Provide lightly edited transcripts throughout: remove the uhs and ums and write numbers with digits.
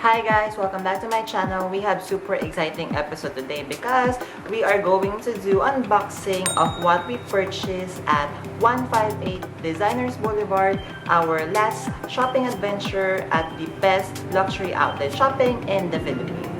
Hi guys, welcome back to my channel. We have super exciting episode today because we are going to do unboxing of what we purchased at 158 Designers Boulevard, our last shopping adventure at the best luxury outlet shopping in the Philippines.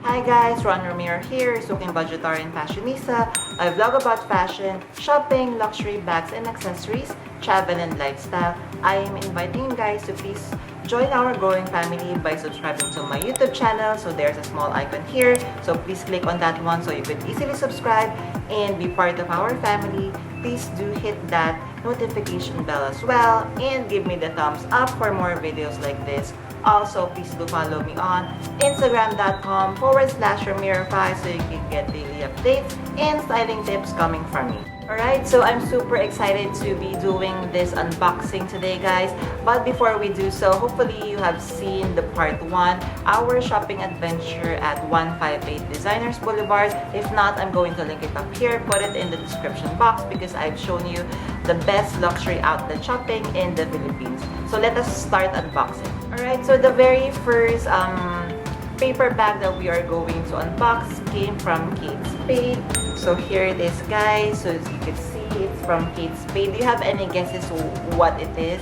Hi guys, Ron Ramiro here, Suking Budgetarian Fashionista. I vlog about fashion, shopping, luxury bags and accessories, travel and lifestyle. I am inviting you guys to please join our growing family by subscribing to my YouTube channel. So there's a small icon here, so please click on that one so you could easily subscribe and be part of our family. Please do hit that notification bell as well and give me the thumbs up for more videos like this. Also, please do follow me on Instagram.com/Ramiro5 so you can get daily updates and styling tips coming from me. Alright, so I'm super excited to be doing this unboxing today, guys. But before we do so, hopefully you have seen the part 1, our shopping adventure at 158 Designers Boulevard. If not, I'm going to link it up here, put it in the description box because I've shown you the best luxury outlet shopping in the Philippines. So let us start unboxing. Alright, so the very first paper bag that we are going to unbox came from Spade. So here it is, guys. So as you can see, it's from Spade. Do you have any guesses what it is?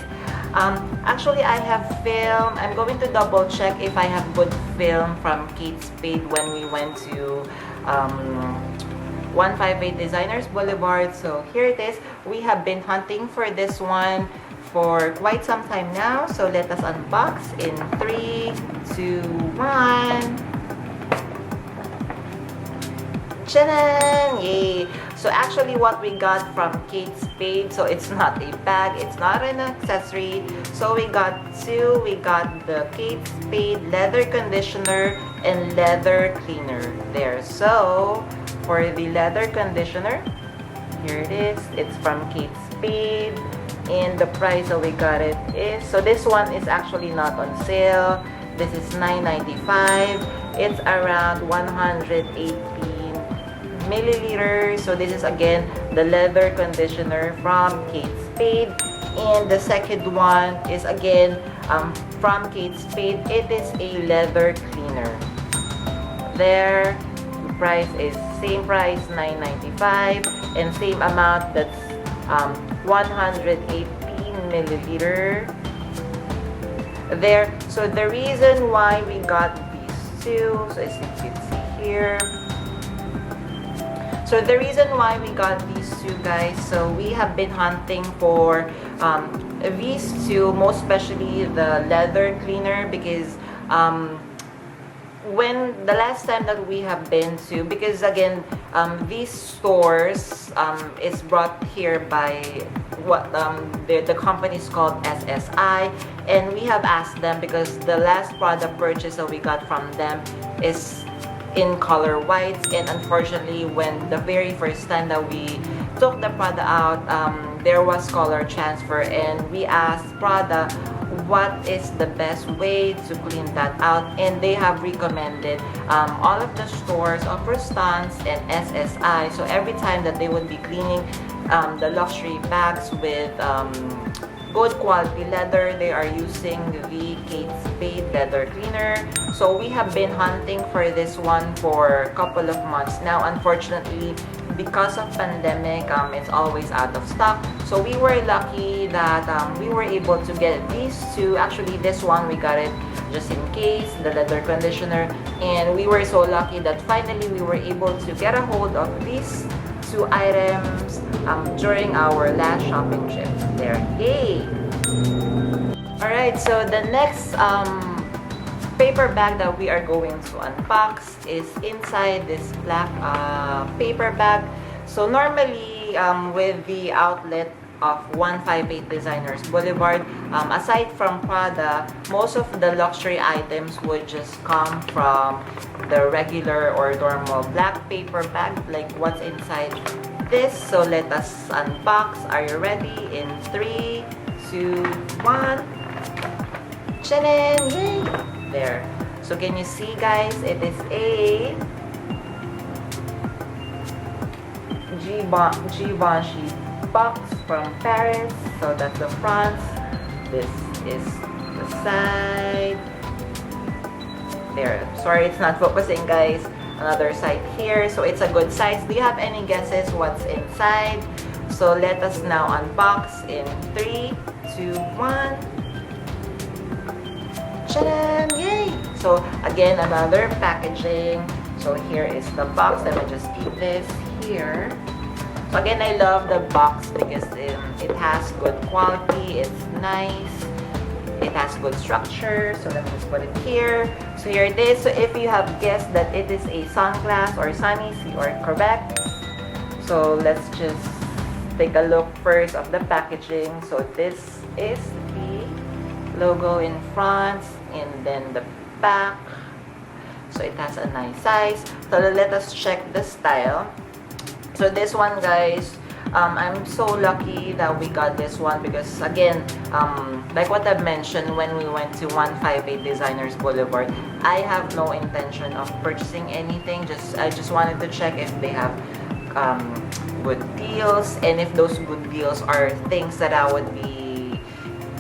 Actually, I have film. I'm going to double check if I have good film from Spade when we went to 158 Designers Boulevard. So here it is. We have been hunting for this one for quite some time now. So let us unbox in 3, 2, 1. Chanan! Yay! So actually what we got from Spade, so it's not a bag, it's not an accessory. So we got two. We got the Spade leather conditioner and leather cleaner there. So for the leather conditioner, here it is. It's from Spade. And the price that we got it is, so this one is actually not on sale. This is $9.95. It's around 118 milliliters. So this is again the leather conditioner from Spade. And the second one is again from Spade. It is a leather cleaner. There, the price is same price, $9.95, and same amount, that's 118 milliliter there. So the reason why we got these two, so as you can see here, so the reason why we got these two, guys, so we have been hunting for these two, most especially the leather cleaner, because when the last time that we have been to, because again these stores is brought here by what the company is called SSI, and we have asked them because the last product purchase that we got from them is in color whites, and unfortunately when the very first time that we took the product out, there was color transfer, and we asked Prada what is the best way to clean that out, and they have recommended all of the stores of Rustans and SSI. So every time that they would be cleaning the luxury bags with good quality leather, they are using the Spade leather cleaner. So we have been hunting for this one for a couple of months now. Unfortunately, because of pandemic, it's always out of stock. So we were lucky that we were able to get these two. Actually, this one we got it just in case, the leather conditioner, and we were so lucky that finally we were able to get a hold of these two items during our last shopping trip there. Yay! Alright, so the next paper bag that we are going to unbox is inside this black paper bag. So normally with the outlet of 158 Designers Boulevard, aside from Prada, most of the luxury items would just come from the regular or normal black paper bag, like what's inside this. So let us unbox. Are you ready? In 3, 2, 1. Chanan! Yay! There. So can you see, guys, it is a Givenchy box from Paris. So that's the front. This is the side. There. Sorry, it's not focusing, guys. Another side here. So it's a good size. Do you have any guesses what's inside? So let us now unbox in 3, 2, 1. Ta-da! Yay! So again, another packaging. So here is the box. Let me just keep this here. So again, I love the box because it has good quality. It's nice. It has good structure. So let me just put it here. So here it is. So if you have guessed that it is a sunglass or sunnies, you are correct. So let's just take a look first of the packaging. So this is the logo in front and then the back. So it has a nice size. So let us check the style. So this one, guys, I'm so lucky that we got this one because again, like what I've mentioned when we went to 158 Designers Boulevard, I have no intention of purchasing anything. I just wanted to check if they have good deals, and if those good deals are things that I would be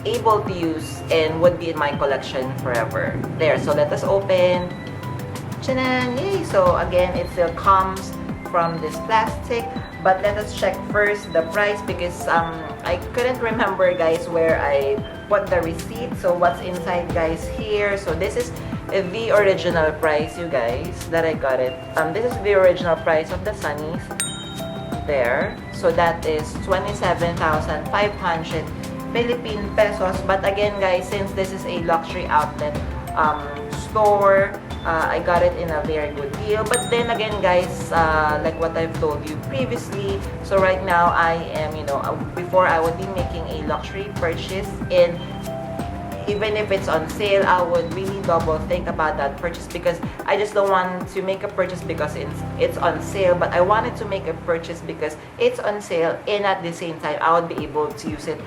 able to use and would be in my collection forever. There, so let us open. Chanan! Yay! So again, it still comes from this plastic, but let us check first the price because I couldn't remember, guys, where I put the receipt. So what's inside, guys, here. So this is the original price, you guys, that I got it. This is the original price of the sunnies. There, so that is 27,500 Philippine pesos. But again, guys, since this is a luxury outlet store, I got it in a very good deal. But then again, guys, like what I've told you previously, so right now I am, before I would be making a luxury purchase, and even if it's on sale, I would really double think about that purchase because I just don't want to make a purchase because it's on sale, but I wanted to make a purchase because it's on sale, and at the same time I would be able to use it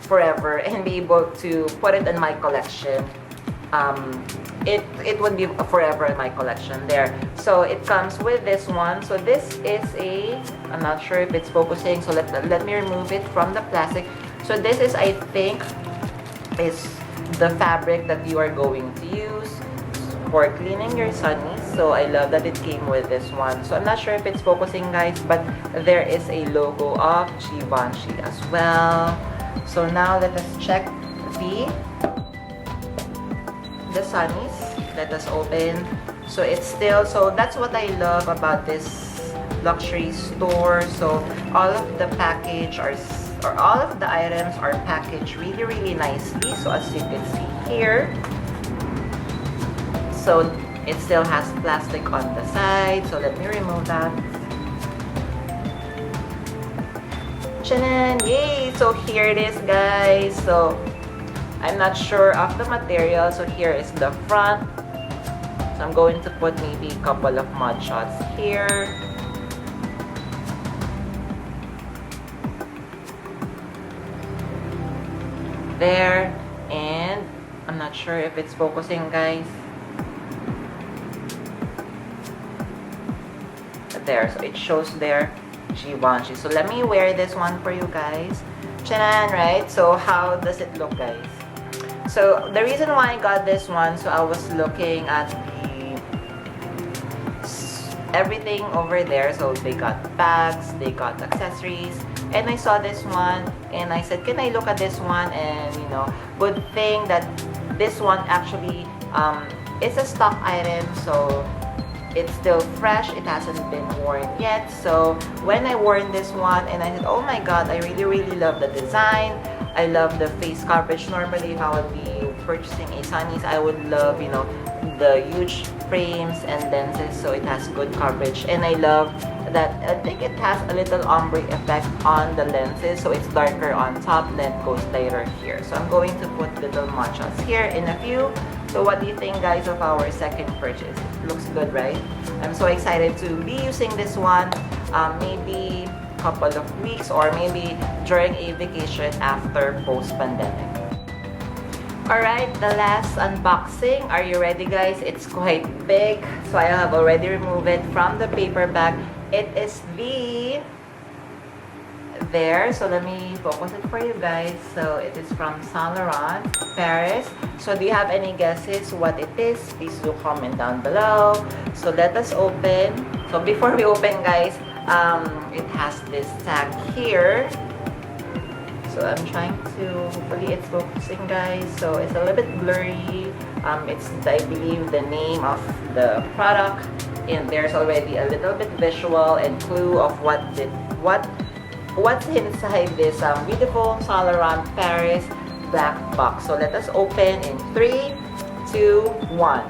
forever and be able to put it in my collection. It would be forever in my collection there. So it comes with this one. So this is I'm not sure if it's focusing, so let me remove it from the plastic. So this is, I think, is the fabric that you are going to use for cleaning your sunnies. So I love that it came with this one. So I'm not sure if it's focusing, guys, but there is a logo of Givenchy as well. So now let us check the sunnies. Let us open. So it's still, so that's what I love about this luxury store. So all of the package or all of the items are packaged really, really nicely. So as you can see here, so it still has plastic on the side. So let me remove that. Chanan! Yay! So here it is, guys. So I'm not sure of the material. So here is the front. So I'm going to put maybe a couple of mud shots here. There, and I'm not sure if it's focusing, guys. There, so it shows there Givenchy. So let me wear this one for you guys. Chanan, right? So how does it look, guys? So the reason why I got this one, so I was looking at everything over there. So they got bags, they got accessories, and I saw this one and I said, can I look at this one? And good thing that this one actually is a stock item, so it's still fresh. It hasn't been worn yet. So when I worn this one and I said, oh my god, I really, really love the design. I love the face coverage. Normally, if I would be purchasing a sunnies, I would love, the huge frames and lenses, so it has good coverage. And I love that I think it has a little ombre effect on the lenses, so it's darker on top, then goes lighter here. So I'm going to put little matchas here in a few. So what do you think, guys, of our second purchase? It looks good, right? I'm so excited to be using this one, maybe a couple of weeks or maybe during a vacation after post-pandemic. Alright, the last unboxing. Are you ready, guys? It's quite big, so I have already removed it from the paper bag. It is there. So let me focus it for you guys. So it is from Saint Laurent, Paris. So do you have any guesses what it is? Please do comment down below. So let us open. So before we open, guys, it has this tag here. So I'm trying to, hopefully it's focusing, guys. So it's a little bit blurry. It's, I believe, the name of the product, and there's already a little bit visual and clue of what's inside this beautiful Saint Laurent Paris black box. So let us open in 3, 2, 1.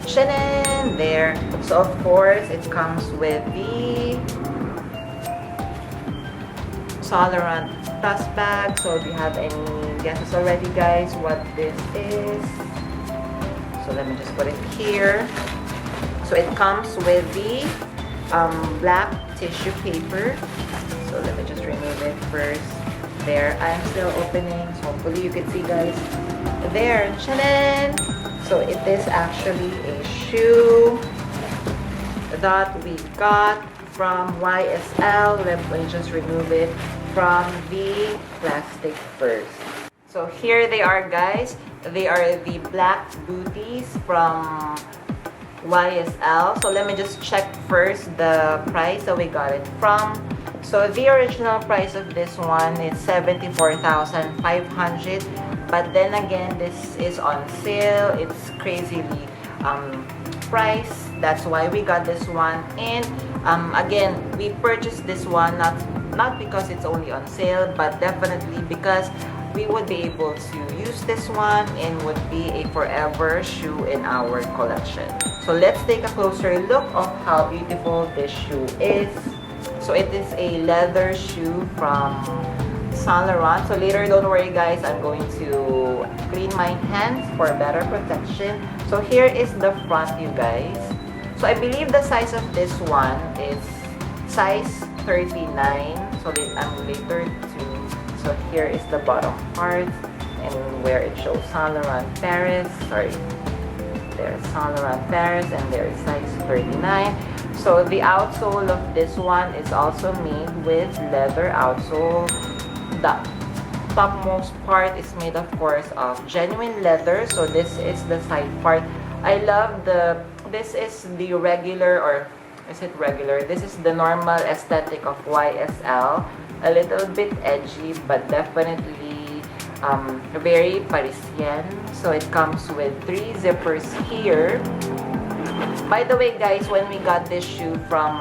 Shannon! There. So of course it comes with the Saint Laurent dust bag. So do you have any guesses already, guys, what this is? So let me just put it here. So it comes with the black tissue paper. So let me just remove it first. There, I'm still opening, so hopefully you can see, guys. There, Shannon! So it is actually a shoe that we got from YSL. Let me just remove it from the plastic first. So here they are, guys. They are the black booties from YSL. So let me just check first the price that we got it from. So the original price of this one is 74,500, but then again, this is on sale. It's crazily priced. That's why we got this one. And again, we purchased this one not because it's only on sale, but definitely because we would be able to use this one and would be a forever shoe in our collection. So let's take a closer look of how beautiful this shoe is. So it is a leather shoe from Saint Laurent. So later, don't worry, guys, I'm going to clean my hands for better protection. So here is the front, you guys. So I believe the size of this one is size 39. So I'm later to. So here is the bottom part, and where it shows Saint Laurent Paris. Sorry, there's Saint Laurent Paris, and there is size 39. So the outsole of this one is also made with leather outsole. The topmost part is made, of course, of genuine leather. So this is the side part. I love this is the regular, or is it regular? This is the normal aesthetic of YSL. A little bit edgy, but definitely very Parisian. So it comes with 3 zippers here. By the way, guys, when we got this shoe from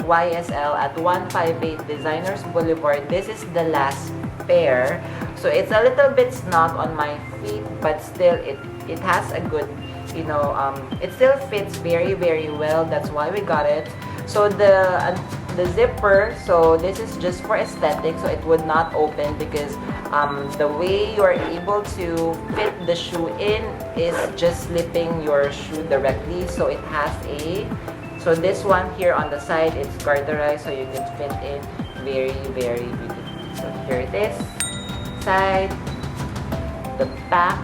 YSL at 158 Designers Boulevard, this is the last pair. So it's a little bit snug on my feet, but still it has a good, you know, it still fits very, very well. That's why we got it. So the zipper, so this is just for aesthetic, so it would not open because the way you are able to fit the shoe in is just slipping your shoe directly. So it has so this one here on the side, it's garterized, so you can fit in very, very beautifully. So here it is, side, the back.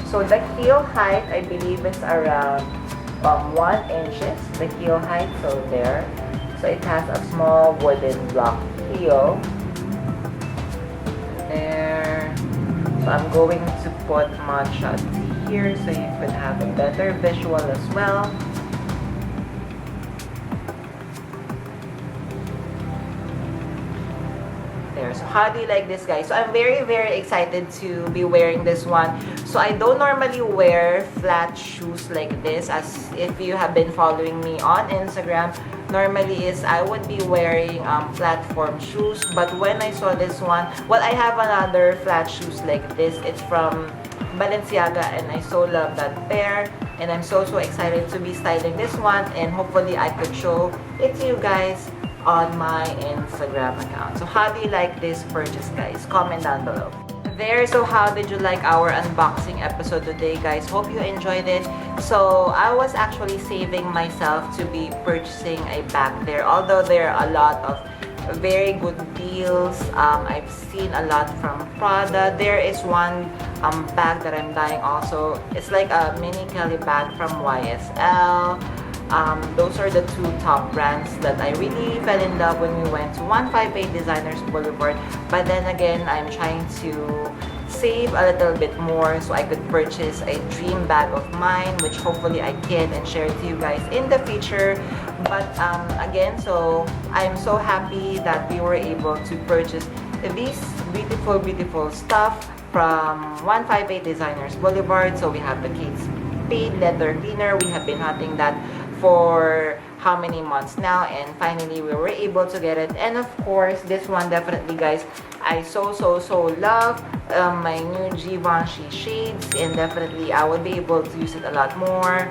So the heel height, I believe, is around 1 inches, the heel height. So there. So it has a small wooden block heel. There. So I'm going to put mud shots here so you could have a better visual as well. There. So how do you like this, guys? So I'm very, very excited to be wearing this one. So I don't normally wear flat shoes like this, as if you have been following me on Instagram, normally is I would be wearing platform shoes. But when I saw this one, well, I have another flat shoes like this. It's from Balenciaga, and I so love that pair, and I'm so excited to be styling this one, and hopefully I could show it to you guys on my Instagram account. So how do you like this purchase, guys? Comment down below. There, so how did you like our unboxing episode today, guys? Hope you enjoyed it. So I was actually saving myself to be purchasing a bag there, although there are a lot of very good deals. I've seen a lot from Prada. There is one bag that I'm buying also. It's like a mini Kelly bag from YSL. Those are the two top brands that I really fell in love when we went to 158 Designers Boulevard. But then again, I'm trying to save a little bit more so I could purchase a dream bag of mine, which hopefully I can and share to you guys in the future. But again, so I'm so happy that we were able to purchase these beautiful stuff from 158 Designers Boulevard. So we have the Kate Spade leather cleaner. We have been hunting that for how many months now, and finally we were able to get it. And of course, this one definitely, guys, I so love my new Givenchy shades, and definitely I would be able to use it a lot more.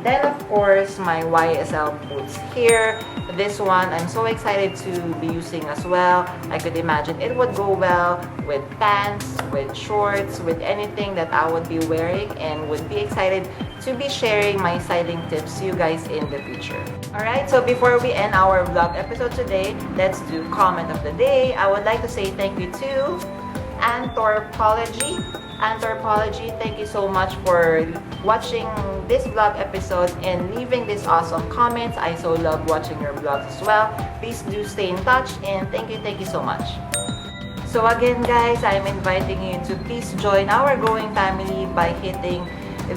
Then of course, my YSL boots here. This one I'm so excited to be using as well. I could imagine it would go well with pants, with shorts, with anything that I would be wearing, and would be excited to be sharing my styling tips to you guys in the future. Alright, so before we end our vlog episode today, let's do comment of the day. I would like to say thank you to Anthropology. Anthropology, thank you so much for watching this vlog episode and leaving these awesome comments. I so love watching your vlogs as well. Please do stay in touch, and thank you so much. So again, guys, I'm inviting you to please join our growing family by hitting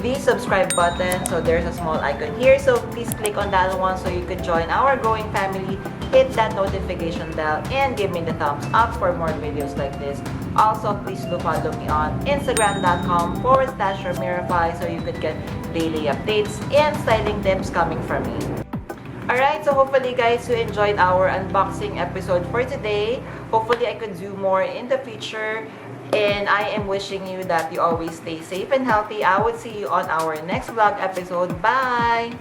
the subscribe button. So there's a small icon here, so please click on that one so you can join our growing family. Hit that notification bell and give me the thumbs up for more videos like this. Also, please do follow me on Instagram.com/Ramirify so you could get daily updates and styling tips coming from me. Alright, so hopefully guys, you enjoyed our unboxing episode for today. Hopefully I could do more in the future. And I am wishing you that you always stay safe and healthy. I will see you on our next vlog episode. Bye!